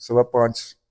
$5.25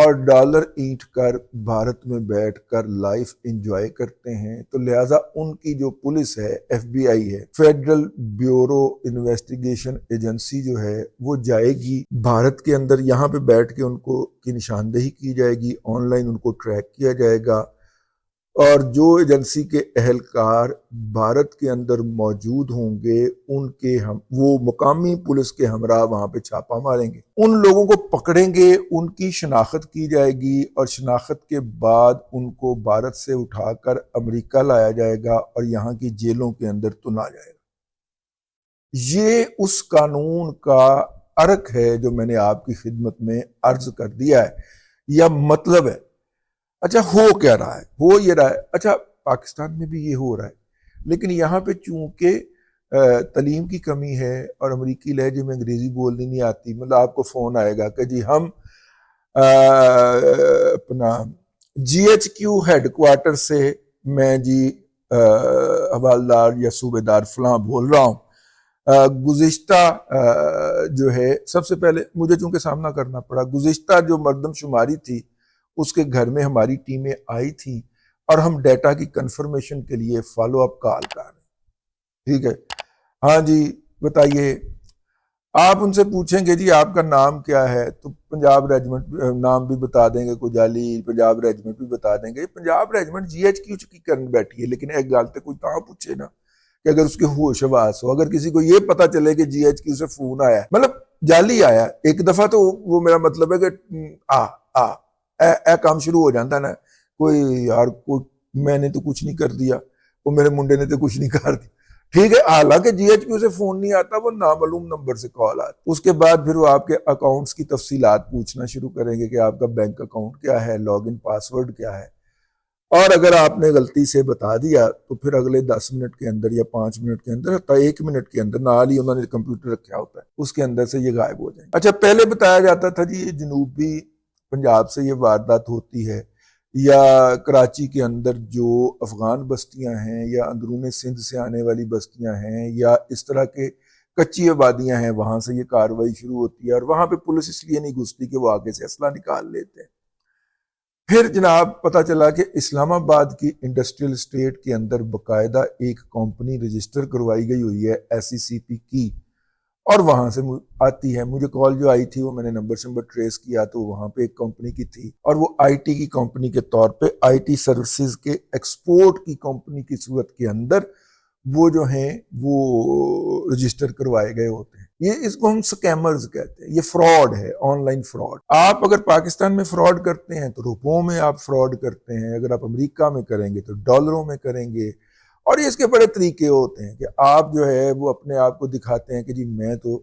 اور ڈالر اینٹ کر بھارت میں بیٹھ کر لائف انجوائے کرتے ہیں، تو لہٰذا ان کی جو پولیس ہے، ایف بی آئی ہے، فیڈرل بیورو انویسٹیگیشن ایجنسی جو ہے، وہ جائے گی بھارت کے اندر، یہاں پہ بیٹھ کے ان کو کی نشاندہی کی جائے گی، آن لائن ان کو ٹریک کیا جائے گا، اور جو ایجنسی کے اہلکار بھارت کے اندر موجود ہوں گے ان کے وہ مقامی پولیس کے ہمراہ وہاں پہ چھاپا ماریں گے، ان لوگوں کو پکڑیں گے، ان کی شناخت کی جائے گی، اور شناخت کے بعد ان کو بھارت سے اٹھا کر امریکہ لایا جائے گا اور یہاں کی جیلوں کے اندر تنا جائے گا۔ یہ اس قانون کا ارک ہے جو میں نے آپ کی خدمت میں عرض کر دیا ہے یا مطلب ہے۔ اچھا ہو کیا رہا ہے؟ ہو یہ رہا ہے، اچھا پاکستان میں بھی یہ ہو رہا ہے، لیکن یہاں پہ چونکہ تعلیم کی کمی ہے اور امریکی لہجے میں انگریزی بولنی نہیں آتی، مطلب آپ کو فون آئے گا کہ جی ہم اپنا G H Q headquarter سے میں جی حوالدار یا صوبے دار فلاں بول رہا ہوں، گزشتہ جو ہے سب سے پہلے مجھے چونکہ سامنا کرنا پڑا، گزشتہ جو مردم شماری تھی اس کے گھر میں ہماری ٹیمیں آئی تھیں اور ہم ڈیٹا کی کنفرمیشن کے لیے فالو اپ کال کر رہے ہیں، ٹھیک ہے، ہاں جی بتائیے، آپ ان سے پوچھیں گے جی آپ کا نام کیا ہے، تو پنجاب ریجمنٹ نام بھی بتا دیں گے، کوئی جعلی پنجاب ریجمنٹ بھی بتا دیں گے، Punjab regiment G H Q کی کرن بیٹھی ہے، لیکن ایک گل تو کوئی کہاں پوچھے نا کہ اگر اس کے ہوش حواس ہو، اگر کسی کو یہ پتا چلے کہ جی ایچ کیو سے فون آیا ہے، مطلب جعلی آیا ایک دفعہ، تو وہ میرا مطلب ہے کہ اے کام شروع ہو جاتا نا، کوئی یار کوئی میں نے تو کچھ نہیں کر دیا، وہ میرے منڈے نے تو کچھ نہیں کر دیا، ٹھیک ہے، حالانکہ جی ایچ کیو سے فون نہیں آتا، وہ نامعلوم نمبر سے کال آتی، اس کے بعد پھر وہ آپ کے اکاؤنٹس کی تفصیلات پوچھنا شروع کریں گے کہ آپ کا بینک اکاؤنٹ کیا ہے، لاگ ان پاس ورڈ کیا ہے، اور اگر آپ نے غلطی سے بتا دیا تو پھر اگلے 10 منٹ کے اندر یا 5 منٹ کے اندر حتیٰ 1 منٹ کے اندر، نال ہی انہوں نے کمپیوٹر رکھا ہوتا ہے، اس کے اندر سے یہ غائب ہو جائیں گے۔ اچھا پہلے بتایا جاتا تھا جی جنوبی پنجاب سے یہ واردات ہوتی ہے، یا کراچی کے اندر جو افغان بستیاں ہیں یا اندرون سندھ سے آنے والی بستیاں ہیں یا اس طرح کے کچی آبادیاں ہیں، وہاں سے یہ کارروائی شروع ہوتی ہے، اور وہاں پہ پولیس اس لیے نہیں گھستی کہ وہ آگے سے اسلحہ نکال لیتے ہیں۔ پھر جناب پتہ چلا کہ اسلام آباد کی انڈسٹریل اسٹیٹ کے اندر باقاعدہ ایک کمپنی رجسٹر کروائی گئی ہوئی ہے ایس ای سی پی کی، اور وہاں سے آتی ہے، مجھے کال جو آئی تھی وہ میں نے نمبر ٹریس کیا تو وہاں پہ ایک کمپنی کی تھی، اور وہ آئی ٹی کی کمپنی کے طور پہ آئی ٹی سروسز کے ایکسپورٹ کی کمپنی کی صورت کے اندر وہ جو ہیں وہ رجسٹر کروائے گئے ہوتے ہیں۔ یہ اس کو ہم سکیمرز کہتے ہیں، یہ فراڈ ہے، آن لائن فراڈ۔ آپ اگر پاکستان میں فراڈ کرتے ہیں تو روپوں میں آپ فراڈ کرتے ہیں، اگر آپ امریکہ میں کریں گے تو ڈالروں میں کریں گے، اور اس کے بڑے طریقے ہوتے ہیں کہ آپ جو ہے وہ اپنے آپ کو دکھاتے ہیں کہ جی میں تو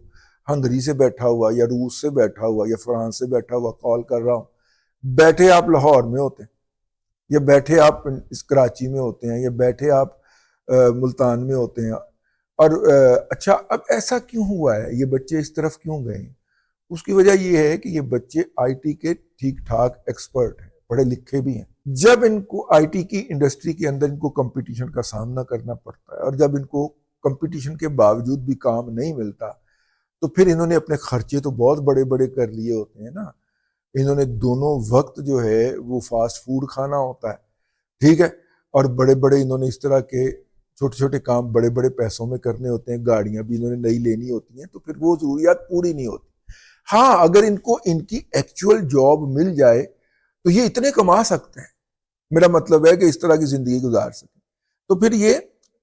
ہنگری سے بیٹھا ہوا یا روس سے بیٹھا ہوا یا فرانس سے بیٹھا ہوا کال کر رہا ہوں، بیٹھے آپ لاہور میں ہوتے ہیں، یا بیٹھے آپ اس کراچی میں ہوتے ہیں، یا بیٹھے آپ ملتان میں ہوتے ہیں، اور اچھا اب ایسا کیوں ہوا ہے، یہ بچے اس طرف کیوں گئے ہیں؟ اس کی وجہ یہ ہے کہ یہ بچے آئی ٹی کے ٹھیک ٹھاک ایکسپرٹ ہیں، پڑھے لکھے بھی ہیں، جب ان کو آئی ٹی کی انڈسٹری کے اندر ان کو کمپٹیشن کا سامنا کرنا پڑتا ہے، اور جب ان کو کمپٹیشن کے باوجود بھی کام نہیں ملتا، تو پھر انہوں نے اپنے خرچے تو بہت بڑے بڑے کر لیے ہوتے ہیں نا، انہوں نے دونوں وقت جو ہے وہ فاسٹ فوڈ کھانا ہوتا ہے، ٹھیک ہے، اور بڑے بڑے انہوں نے اس طرح کے چھوٹے چھوٹے کام بڑے بڑے پیسوں میں کرنے ہوتے ہیں، گاڑیاں بھی انہوں نے نئی لینی ہوتی ہیں، تو پھر وہ ضروریات پوری نہیں ہوتی۔ ہاں اگر ان کو ان کی ایکچول جاب مل جائے تو یہ اتنے کما سکتے ہیں، میرا مطلب ہے کہ اس طرح کی زندگی گزار سکیں، تو پھر یہ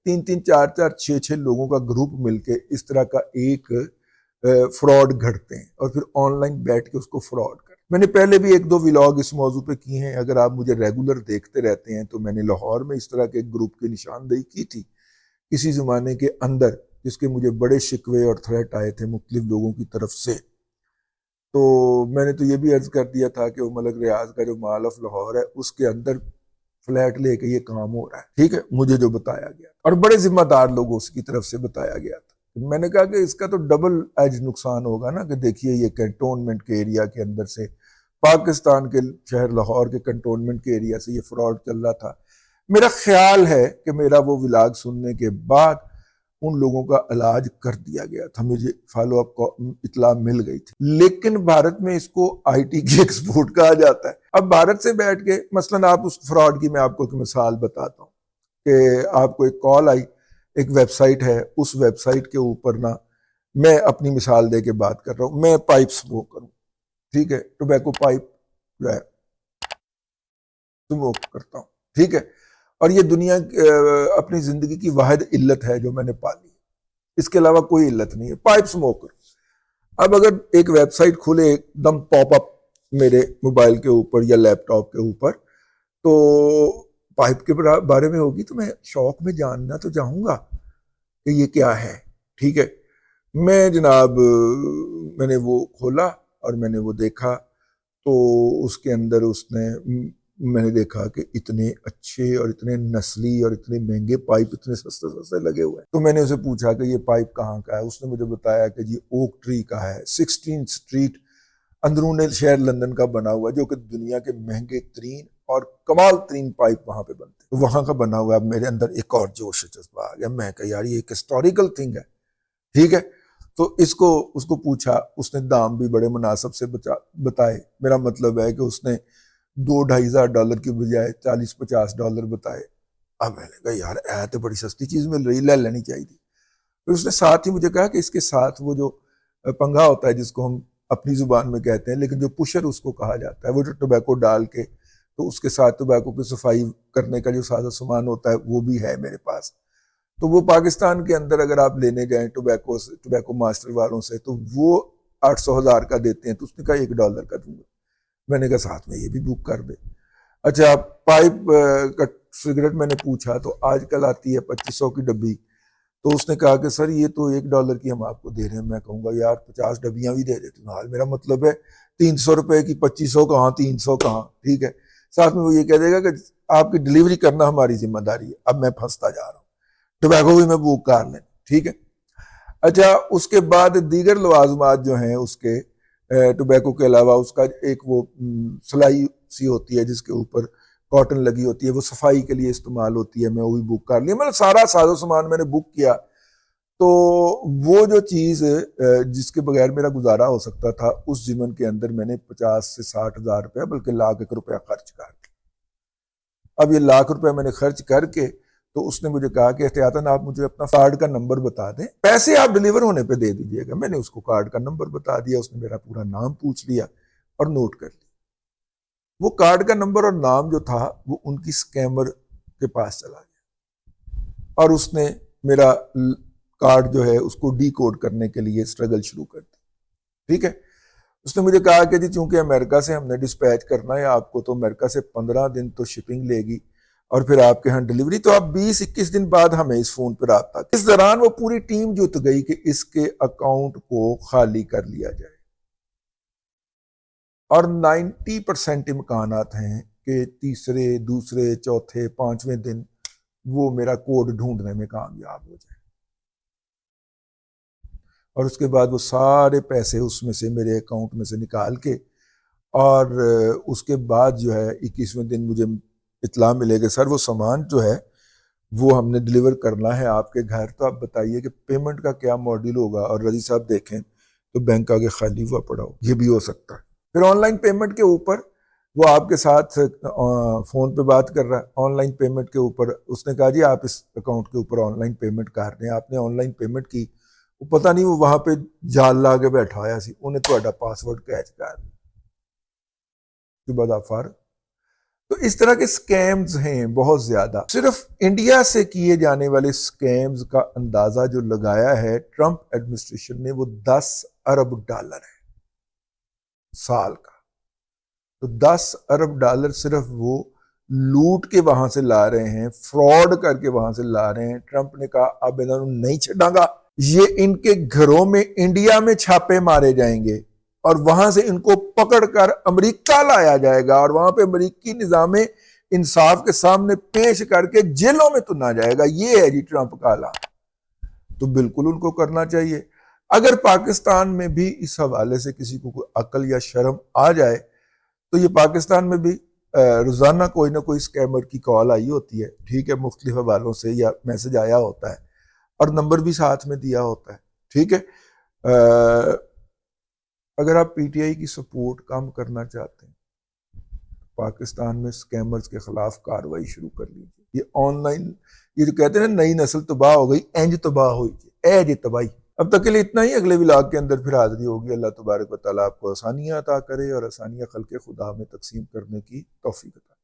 3 4 6 لوگوں کا گروپ مل کے اس طرح کا ایک فراڈ گھڑتے ہیں، اور پھر آن لائن بیٹھ کے اس کو فراڈ کرتے ہیں۔ میں نے پہلے بھی 1 2 ولاگ اس موضوع پہ کیے ہیں، اگر آپ مجھے ریگولر دیکھتے رہتے ہیں تو میں نے لاہور میں اس طرح کے ایک گروپ کی نشاندہی کی تھی کسی زمانے کے اندر، جس کے مجھے بڑے شکوے اور تھریٹ آئے تھے مختلف لوگوں کی طرف سے، تو میں نے تو یہ بھی عرض کر دیا تھا کہ وہ ملک ریاض کا جو مال آف لاہور ہے اس کے اندر فلیٹ لے کے یہ کام ہو رہا ہے، ٹھیک ہے، مجھے جو بتایا گیا، اور بڑے ذمہ دار لوگوں کی طرف سے بتایا گیا تھا۔ میں نے کہا کہ اس کا تو ڈبل ایج نقصان ہوگا نا، کہ دیکھیے یہ کنٹونمنٹ کے ایریا کے اندر سے، پاکستان کے شہر لاہور کے کنٹونمنٹ کے ایریا سے یہ فراڈ چل رہا تھا۔ میرا خیال ہے کہ میرا وہ ولاگ سننے کے بعد ان لوگوں کا علاج کر دیا گیا تھا، مجھے فالو اپ اطلاع مل گئی تھی، لیکن بھارت میں اس کو آئی ٹی کی ایکسپورٹ کہا جاتا ہے۔ اب بھارت سے بیٹھ کے مثلاً آپ اس فراڈ کی میں آپ کو ایک مثال بتاتا ہوں کہ آپ کو ایک کال آئی، ایک ویب سائٹ ہے، اس ویب سائٹ کے اوپر نا میں اپنی مثال دے کے بات کر رہا ہوں، میں پائپ اسموک کروں، ٹھیک ہے، ٹوبیکو پائپ جو ہے اسموک کرتا ہوں، ٹھیک ہے، اور یہ دنیا اپنی زندگی کی واحد علت ہے جو میں نے پالی، اس کے علاوہ کوئی علت نہیں ہے، پائپ اسموکر۔ اب اگر ایک ویب سائٹ کھلے ایک دم پاپ اپ میرے موبائل کے اوپر یا لیپ ٹاپ کے اوپر، تو پائپ کے بارے میں ہوگی تو میں شوق میں جاننا تو چاہوں گا کہ یہ کیا ہے، ٹھیک ہے۔ میں جناب میں نے وہ کھولا اور میں نے وہ دیکھا تو اس کے اندر میں نے دیکھا کہ اتنے اچھے اور اتنے نسلی اور اتنے مہنگے پائپ اتنے سستے سستے لگے ہوئے ہیں۔ تو میں نے اسے پوچھا کہ یہ پائپ کہاں کا ہے، اس نے مجھے بتایا کہ جی اوک ٹری کا ہے، 16 اسٹریٹ اندرون شہر لندن کا بنا ہوا، جو کہ دنیا کے مہنگے ترین اور کمال ترین پائپ وہاں پہ بنتے ہیں، وہاں کا بنا ہوا ہے۔ اب میرے اندر ایک اور جوش جذبہ آ گیا، میں کہا یار یہ ایک ہسٹوریکل تھنگ ہے، ٹھیک ہے۔ تو اس کو پوچھا، اس نے دام بھی بڑے مناسب سے بتائے، میرا مطلب ہے کہ اس نے $2,500 کی بجائے $40-50 بتائے۔ اب میں نے کہا یار اے تو بڑی سستی چیز مل رہی، لے لینی چاہیے تھی۔ پھر اس نے ساتھ ہی مجھے کہا کہ اس کے ساتھ وہ جو پنگا ہوتا ہے جس کو ہم اپنی زبان میں کہتے ہیں لیکن جو پشر اس کو کہا جاتا ہے، وہ جو ٹوبیکو ڈال کے تو اس کے ساتھ ٹوبیکو کی صفائی کرنے کا جو سازہ سامان ہوتا ہے وہ بھی ہے میرے پاس۔ تو وہ پاکستان کے اندر اگر آپ لینے جائیں ٹوبیکو ماسٹر والوں سے تو وہ 800,000 کا دیتے ہیں، تو اس نے کہا $1 کا دوں گا۔ میں نے کہا ساتھ میں یہ بھی بک کر دے۔ اچھا پائپ کا سگریٹ میں نے پوچھا تو آج کل آتی ہے 2500 کی ڈبی، تو اس نے کہا کہ سر یہ تو $1 کی ہم آپ کو دے رہے ہیں۔ میں کہوں گا یار 50 ڈبیاں بھی دے دیتے ہیں، میرا مطلب ہے 300 روپے کی 2500 کہاں 300 کہاں، ٹھیک ہے۔ ساتھ میں وہ یہ کہہ دے گا کہ آپ کی ڈیلیوری کرنا ہماری ذمہ داری ہے۔ اب میں پھنستا جا رہا ہوں، ٹوبیکو بھی میں بک کر لیں، ٹھیک ہے۔ اچھا اس کے بعد دیگر لوازمات جو ہیں اس کے ٹوبیکو کے علاوہ اس کا ایک وہ سلائی سی ہوتی ہے جس کے اوپر کاٹن لگی ہوتی ہے، وہ صفائی کے لیے استعمال ہوتی ہے، میں وہ بھی بک کر لیا۔ میں نے سارا ساز و سامان میں نے بک کیا، تو وہ جو چیز جس کے بغیر میرا گزارا ہو سکتا تھا اس ضمن کے اندر میں نے 50 سے 60 ہزار روپیہ بلکہ $1,00,000 خرچ کر دیا۔ اب یہ $1,00,000 میں نے خرچ کر کے تو اس نے مجھے کہا کہ احتیاطاً آپ مجھے اپنا کارڈ کا نمبر بتا دیں، پیسے آپ ڈیلیور ہونے پہ دے دیجئے گا۔ میں نے اس کو کارڈ کا نمبر بتا دیا، اس نے میرا پورا نام پوچھ لیا اور نوٹ کر لیا۔ وہ کارڈ کا نمبر اور نام جو تھا وہ ان کی سکیمر کے پاس چلا گیا اور اس نے میرا کارڈ جو ہے اس کو ڈی کوڈ کرنے کے لیے سٹرگل شروع کر دی، ٹھیک ہے۔ اس نے مجھے کہا کہ جی چونکہ امریکہ سے ہم نے ڈسپیچ کرنا ہے آپ کو، تو امریکہ سے 15 دن تو شپنگ لے گی اور پھر آپ کے ہاں ڈیلیوری، تو آپ 20-21 دن بعد ہمیں اس فون پہ رابطہ۔ اس دوران وہ پوری ٹیم جت گئی کہ اس کے اکاؤنٹ کو خالی کر لیا جائے، اور 90% امکانات ہیں کہ تیسرے، دوسرے، چوتھے، 5ویں دن وہ میرا کوڈ ڈھونڈنے میں کامیاب ہو جائے، اور اس کے بعد وہ سارے پیسے اس میں سے میرے اکاؤنٹ میں سے نکال کے، اور اس کے بعد جو ہے 21ویں دن مجھے اطلاع ملے کہ سر وہ سامان جو ہے وہ ہم نے ڈیلیور کرنا ہے آپ کے گھر، تو آپ بتائیے کہ پیمنٹ کا کیا ماڈل ہوگا، اور رضی صاحب دیکھیں تو بینک آگے خالی ہوا پڑا ہو، یہ بھی ہو سکتا ہے۔ پھر آن لائن پیمنٹ کے اوپر وہ آپ کے ساتھ فون پہ بات کر رہا ہے، آن لائن پیمنٹ کے اوپر اس نے کہا جی آپ اس اکاؤنٹ کے اوپر آن لائن پیمنٹ کر دیں، آپ نے آن لائن پیمنٹ کی، وہ پتہ نہیں وہ وہاں پہ جال لا کے بیٹھا ہوا سی، انہیں تہاڈا پاسورڈ کیچ کر دیا، اس کے بعد آپ فارغ۔ تو اس طرح کے سکیمز ہیں بہت زیادہ۔ صرف انڈیا سے کیے جانے والے سکیمز کا اندازہ جو لگایا ہے ٹرمپ ایڈمنسٹریشن نے وہ $10 ارب ہے سال کا۔ تو $10 ارب صرف وہ لوٹ کے وہاں سے لا رہے ہیں، فراڈ کر کے وہاں سے لا رہے ہیں۔ ٹرمپ نے کہا اب انہوں نے نہیں چھڑاں گا، یہ ان کے گھروں میں انڈیا میں چھاپے مارے جائیں گے اور وہاں سے ان کو پکڑ کر امریکہ لایا جائے گا اور وہاں پہ امریکی نظام انصاف کے سامنے پیش کر کے جیلوں میں تنا جائے گا۔ یہ ہے جی ٹرمپ کا اعلان، تو بالکل ان کو کرنا چاہیے۔ اگر پاکستان میں بھی اس حوالے سے کسی کو کوئی عقل یا شرم آ جائے تو یہ پاکستان میں بھی روزانہ کوئی نہ کوئی سکیمر کی کال آئی ہوتی ہے، ٹھیک ہے، مختلف حوالوں سے یا میسج آیا ہوتا ہے۔ اور نمبر بھی ساتھ میں دیا ہوتا ہے. ٹھیک ہے. اگر آپ پی ٹی آئی کی سپورٹ کم کرنا چاہتے ہیں، پاکستان میں سکیمرز کے خلاف کارروائی شروع کر لیجیے. یہ آن لائن، یہ جو کہتے ہیں نا نئی نسل تباہ ہو گئی، اینج تباہ ہوئی اے جی تباہی. اب تک کے لیے اتنا ہی. اگلے ولاگ کے اندر پھر حاضری ہوگی. اللہ تبارک و تعالیٰ آپ کو آسانیاں عطا کرے اور آسانیاں خلق خدا میں تقسیم کرنے کی توفیق عطا کرے.